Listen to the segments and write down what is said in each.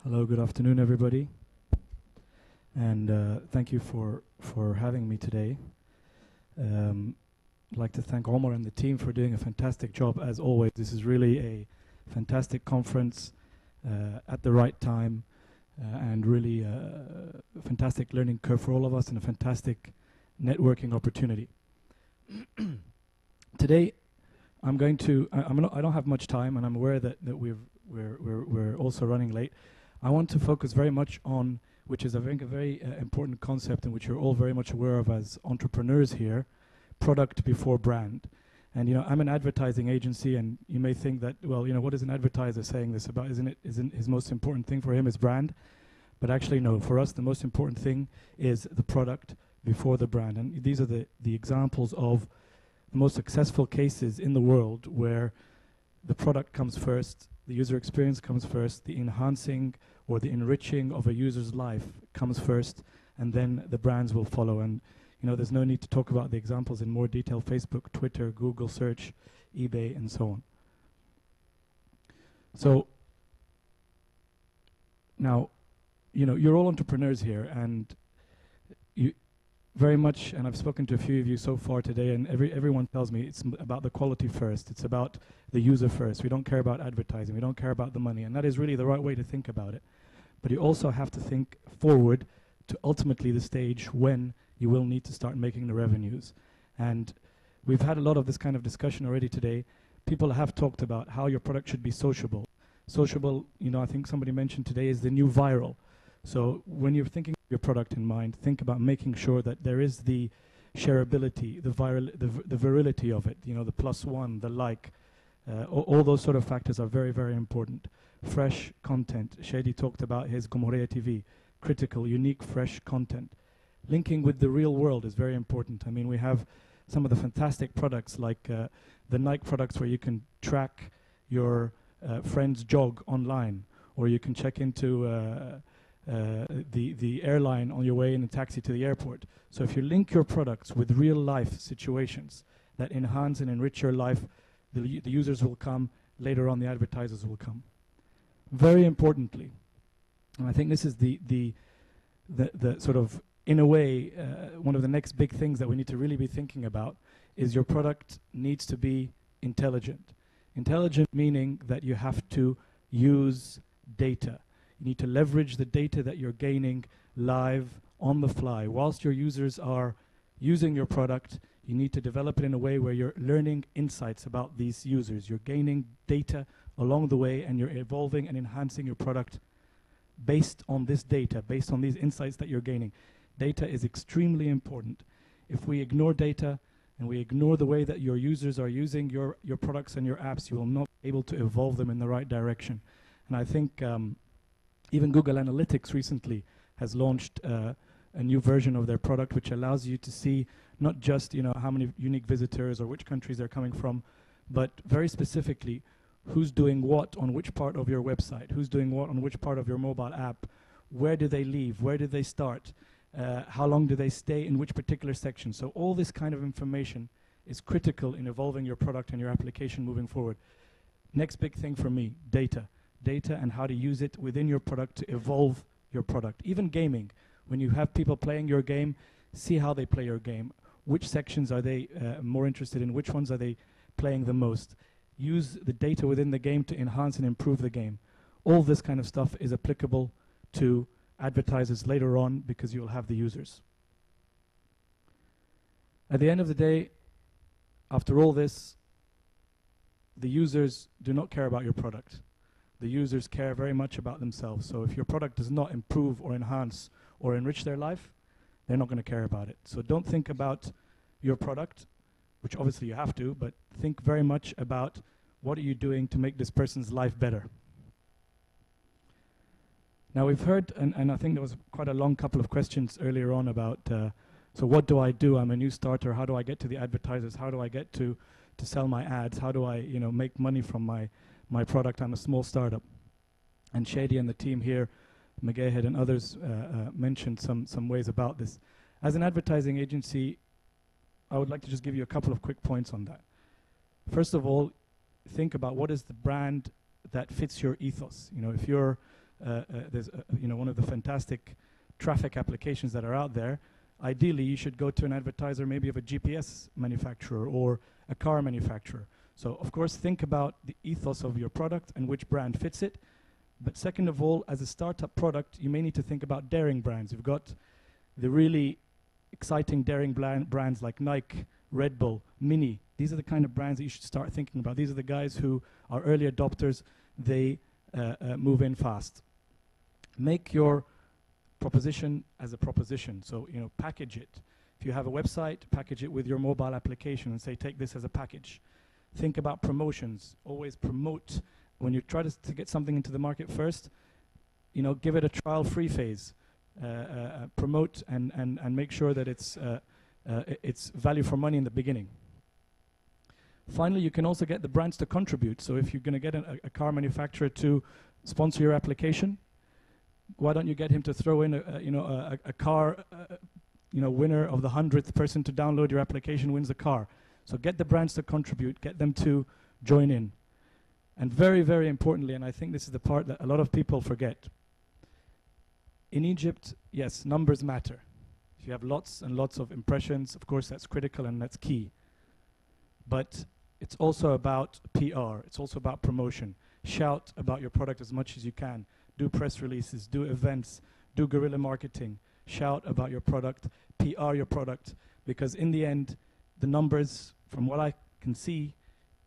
Hello, good afternoon, everybody, and thank you for having me today. I'd like to thank Omar and the team for doing a fantastic job as always. This is really a fantastic conference at the right time, and really a fantastic learning curve for all of us and a fantastic networking opportunity. Today, I'm going to. I don't have much time, and I'm aware that we're also running late. I want to focus very much on, which is I think a very important concept, and which you're all very much aware of as entrepreneurs here, product before brand. And I'm an advertising agency, and you may think that, well, what is an advertiser saying this about? Isn't his most important thing for him is brand? But actually, no. For us, the most important thing is the product before the brand. And these are the examples of the most successful cases in the world where the product comes first, the user experience comes first, the enhancing or the enriching of a user's life comes first, and then the brands will follow. And there's no need to talk about the examples in more detail: Facebook, Twitter, Google search, eBay, and so on. So now, you're all entrepreneurs here, and you very much, and I've spoken to a few of you so far today, and everyone tells me it's about the quality first. It's about the user first. We don't care about advertising. We don't care about the money. And that is really the right way to think about it. But you also have to think forward to ultimately the stage when you will need to start making the revenues. And we've had a lot of this kind of discussion already today. People have talked about how your product should be sociable. Sociable, I think somebody mentioned today, is the new viral. So when you're thinking of your product in mind, think about making sure that there is the shareability, the virility of it, the +1, the like. All those sort of factors are very, very important. Fresh content. Shady talked about his Gomorrah TV. Critical, unique, fresh content. Linking with the real world is very important. I mean, we have some of the fantastic products like the Nike products where you can track your friend's jog online, or you can check into the airline on your way in a taxi to the airport. So if you link your products with real life situations that enhance and enrich your life, the users will come. Later on, the advertisers will come. Very importantly, and I think this is the sort of, in a way, one of the next big things that we need to really be thinking about is your product needs to be intelligent. Intelligent meaning that you have to use data. You need to leverage the data that you're gaining live on the fly. Whilst your users are using your product, you need to develop it in a way where you're learning insights about these users. You're gaining data along the way, and you're evolving and enhancing your product based on this data, based on these insights that you're gaining. Data is extremely important. If we ignore data and we ignore the way that your users are using your products and your apps, you will not be able to evolve them in the right direction. And I think even Google Analytics recently has launched a new version of their product, which allows you to see not just how many unique visitors or which countries they're coming from, but very specifically who's doing what on which part of your website, who's doing what on which part of your mobile app, where do they leave, where do they start, how long do they stay in which particular section. So all this kind of information is critical in evolving your product and your application moving forward. Next big thing for me, data. Data and how to use it within your product to evolve your product. Even gaming, when you have people playing your game, see how they play your game. Which sections are they more interested in? Which ones are they playing the most? Use the data within the game to enhance and improve the game. All this kind of stuff is applicable to advertisers later on because you'll have the users. At the end of the day, after all this, the users do not care about your product. The users care very much about themselves. So if your product does not improve or enhance or enrich their life, they're not going to care about it. So don't think about your product, which obviously you have to, but think very much about what are you doing to make this person's life better. Now we've heard, and I think there was quite a long couple of questions earlier on about, so what do I do? I'm a new starter. How do I get to the advertisers? How do I get to sell my ads? How do I make money from my product? I'm a small startup. And Shady and the team here, Magahed and others mentioned some ways about this. As an advertising agency, I would like to just give you a couple of quick points on that. First of all, think about what is the brand that fits your ethos. If you're there's one of the fantastic traffic applications that are out there. Ideally, you should go to an advertiser, maybe of a GPS manufacturer or a car manufacturer. So, of course, think about the ethos of your product and which brand fits it. But second of all, as a startup product, you may need to think about daring brands. You've got the really exciting daring brands like Nike, Red Bull, Mini. These are the kind of brands that you should start thinking about. These are the guys who are early adopters. They move in fast. Make your proposition as a proposition. So, package it. If you have a website, package it with your mobile application and say, take this as a package. Think about promotions. Always promote. When you try to get something into the market first, give it a trial free phase. Promote and make sure that it's value for money in the beginning. Finally, you can also get the brands to contribute. So if you're going to get a car manufacturer to sponsor your application, why don't you get him to throw in a car, winner of the 100th person to download your application wins the car. So get the brands to contribute, get them to join in. And very, very importantly, and I think this is the part that a lot of people forget, in Egypt, yes, numbers matter. If you have lots and lots of impressions, of course that's critical and that's key. But it's also about PR, it's also about promotion. Shout about your product as much as you can. Do press releases, do events, do guerrilla marketing. Shout about your product, PR your product, because in the end, the numbers, from what I can see,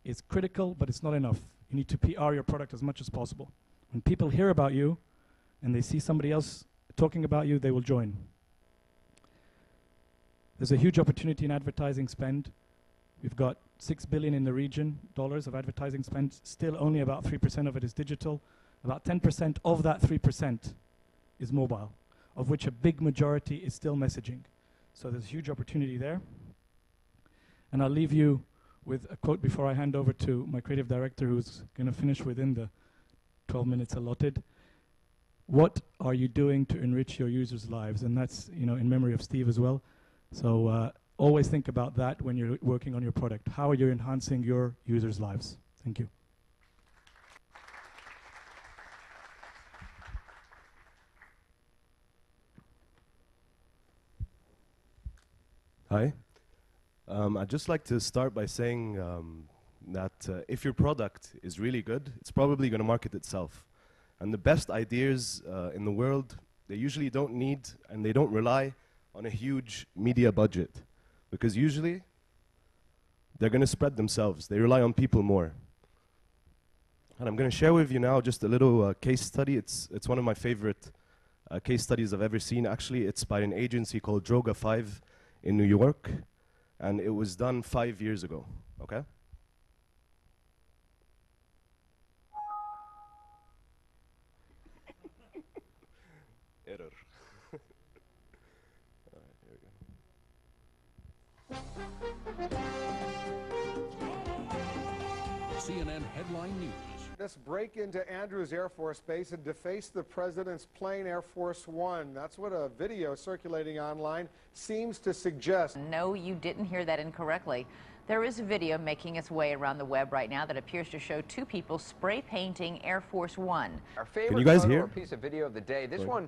is critical, but it's not enough. You need to PR your product as much as possible. When people hear about you and they see somebody else talking about you, they will join. There's a huge opportunity in advertising spend. We've got $6 billion in the region, dollars of advertising spend. Still only about 3% of it is digital. About 10% of that 3% is mobile, of which a big majority is still messaging. So there's a huge opportunity there. And I'll leave you with a quote before I hand over to my creative director, who's going to finish within the 12 minutes allotted. What are you doing to enrich your users' lives? And that's, in memory of Steve as well. So always think about that when you're working on your product. How are you enhancing your users' lives? Thank you. Hi. I'd just like to start by saying that if your product is really good, it's probably going to market itself. And the best ideas in the world, they usually don't need and they don't rely on a huge media budget. Because usually, they're going to spread themselves. They rely on people more. And I'm going to share with you now just a little case study. It's one of my favorite case studies I've ever seen. Actually, it's by an agency called Droga 5 in New York. And it was done 5 years ago, okay? Error. All right, here we go. CNN headline news. This break into Andrews Air Force Base and deface the president's plane, Air Force One. That's what a video circulating online seems to suggest. No, you didn't hear that incorrectly. There is a video making its way around the web right now that appears to show two people spray painting Air Force One. Our favorite Can you guys photo hear? or piece of video of the day. This one,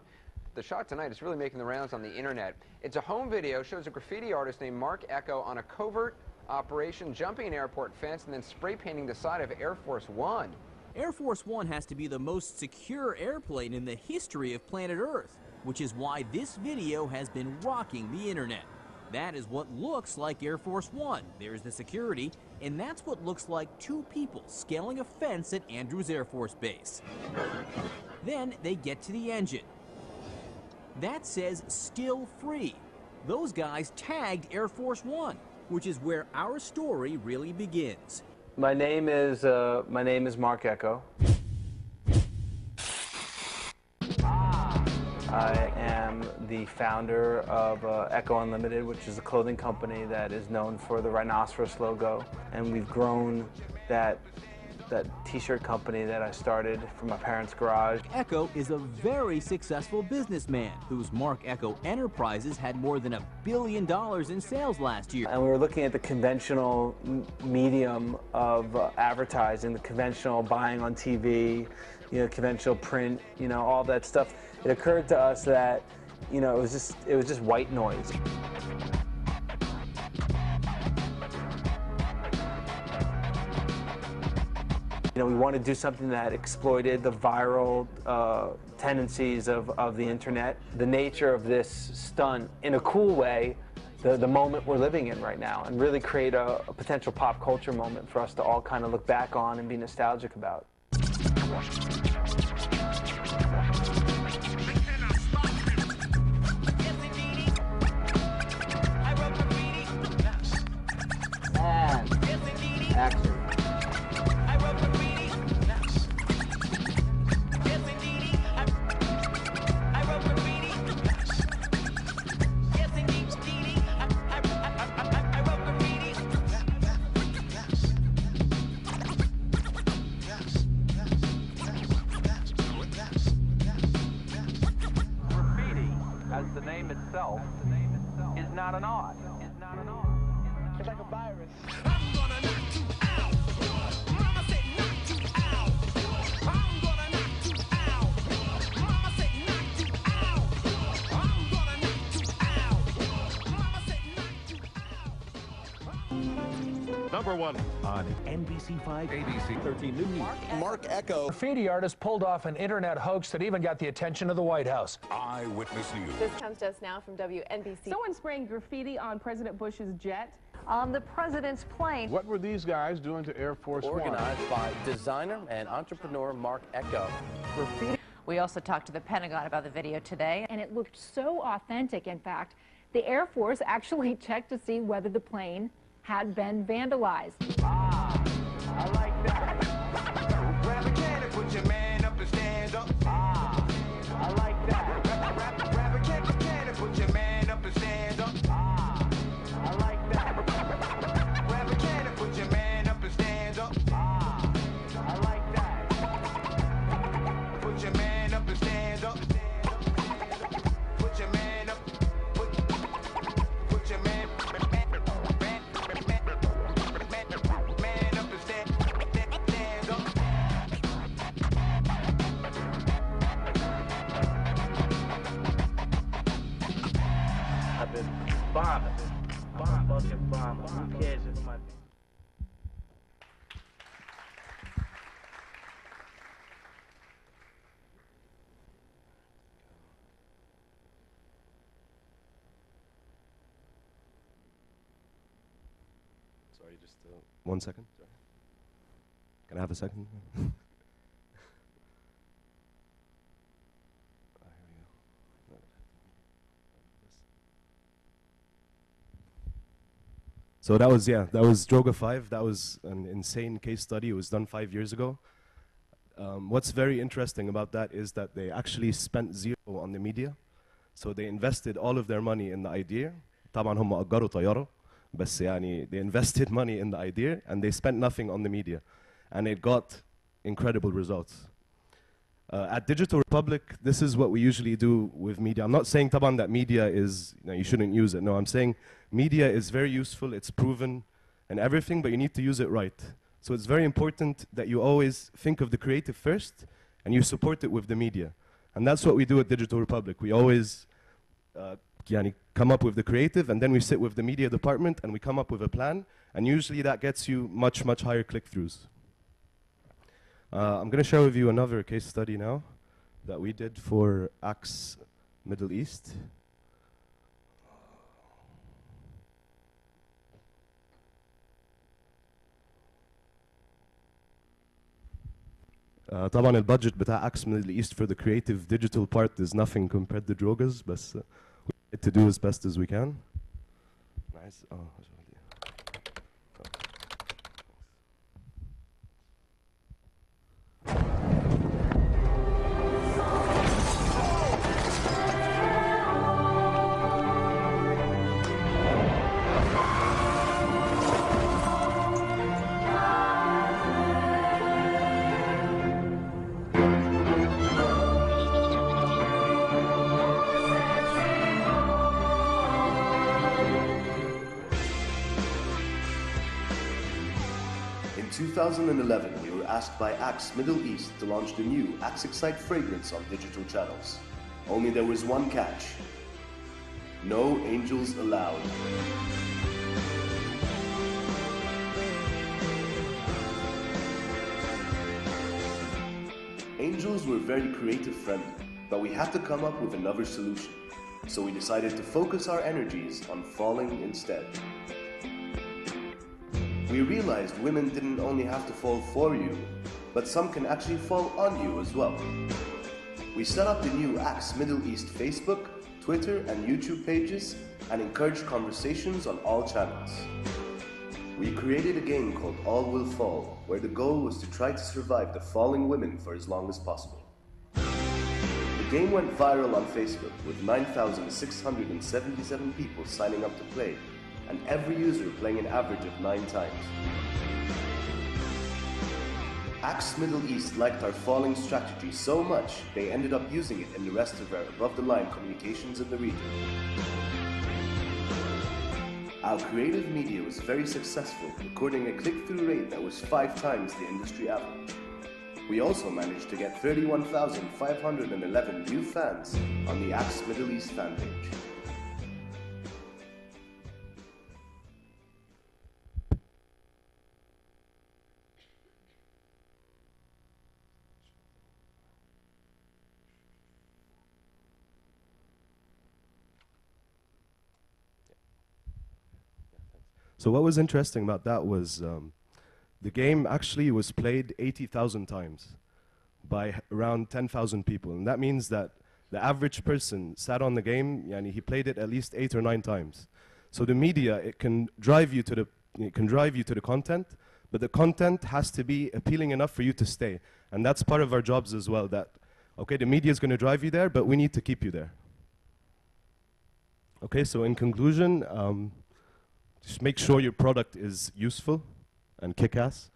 the shot tonight, is really making the rounds on the internet. It's a home video, shows a graffiti artist named Mark Echo on a covert operation, jumping an airport fence and then spray painting the side of Air Force One. Air Force One has to be the most secure airplane in the history of planet Earth, which is why this video has been rocking the internet. That is what looks like Air Force One. There's the security, and that's what looks like two people scaling a fence at Andrews Air Force Base. Then they get to the engine. That says still free. Those guys tagged Air Force One, which is where our story really begins. My name is Mark Echo. I am the founder of Echo Unlimited, which is a clothing company that is known for the rhinoceros logo. And we've grown that t-shirt company that I started from my parents' garage. Echo is a very successful businessman whose Mark Echo Enterprises had more than $1 billion in sales last year. And we were looking at the conventional medium of advertising, the conventional buying on TV, conventional print, all that stuff. It occurred to us that, it was just white noise. We want to do something that exploited the viral tendencies of the internet. The nature of this stunt, in a cool way, the moment we're living in right now, and really create a potential pop culture moment for us to all kind of look back on and be nostalgic about. And action. As the name itself is not an art. It's like a virus. I'm gonna knock you out. Mama said knock you out. I'm gonna knock you out. Mama said knock you out. I'm gonna knock you out. Mama said knock you out. Number one on NBC5, ABC 13 News. Mark Echo. Graffiti artist pulled off an internet hoax that even got the attention of the White House. Eyewitness News. This comes just now from WNBC. Someone spraying graffiti on President Bush's jet. On the president's plane. What were these guys doing to Air Force One? Organized by designer and entrepreneur Mark Echo. Graffiti. We also talked to the Pentagon about the video today. And it looked so authentic, in fact. The Air Force actually checked to see whether the plane had been vandalized. Ah, I like that. Grab a can and put your man up and stand up. Ah, I like that. Grab a can and put your man up and stand up. Ah, I like that. Grab a can and put your man up and stand up. Ah, I like that. Put your man up and stand up. Put your man up. Put your man. I've been bombing. I'm a fucking bomber. Who cares if my... Sorry, just 1 second. Sorry. Can I have a second? So that was Droga 5. That was an insane case study. It was done 5 years ago. What's very interesting about that is that they actually spent zero on the media. So they invested all of their money in the idea. طبعا هم أجروا طيارة بس يعني they invested money in the idea and they spent nothing on the media. And it got incredible results. At Digital Republic, this is what we usually do with media. I'm not saying طبعا that media is, you shouldn't use it. No, I'm saying media is very useful, it's proven and everything, but you need to use it right. So it's very important that you always think of the creative first and you support it with the media. And that's what we do at Digital Republic. We always come up with the creative and then we sit with the media department and we come up with a plan, and usually that gets you much, much higher click-throughs. I'm going to share with you another case study now that we did for Axe Middle East. طبعا البادجت بتاع Axe Middle East for the creative digital part is nothing compared to Drogas, بس we try to do as best as we can. Nice. In 2011, we were were asked by Axe Middle East to launch the new Axe Excite fragrance on digital channels. Only there was one catch. No angels allowed. Angels were very creative friendly, but we had to come up with another solution. So we decided to focus our energies on falling instead. We realized women didn't only have to fall for you, but some can actually fall on you as well. We set up the new Axe Middle East Facebook, Twitter and YouTube pages and encouraged conversations on all channels. We created a game called All Will Fall, where the goal was to try to survive the falling women for as long as possible. The game went viral on Facebook with 9,677 people signing up to play, and every user playing an average of 9 times. Axe Middle East liked our falling strategy so much, they ended up using it in the rest of our above-the-line communications in the region. Our creative media was very successful, recording a click-through rate that was 5 times the industry average. We also managed to get 31,511 new fans on the Axe Middle East fan page. So what was interesting about that was the game actually was played 80,000 times by around 10,000 people. And that means that the average person sat on the game, and he played it at least 8 or 9 times. So the media, it can drive you to the content, but the content has to be appealing enough for you to stay. And that's part of our jobs as well, that, okay, the media is going to drive you there, but we need to keep you there. Okay, so in conclusion, just make sure your product is useful and kick-ass.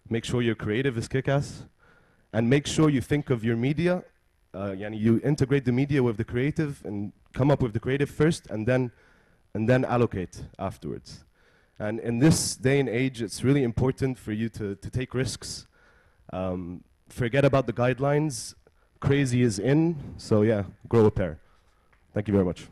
Make sure your creative is kick-ass. And make sure you think of your media. You integrate the media with the creative and come up with the creative first and then allocate afterwards. And in this day and age, it's really important for you to take risks. Forget about the guidelines. Crazy is in. So yeah, grow a pair. Thank you very much.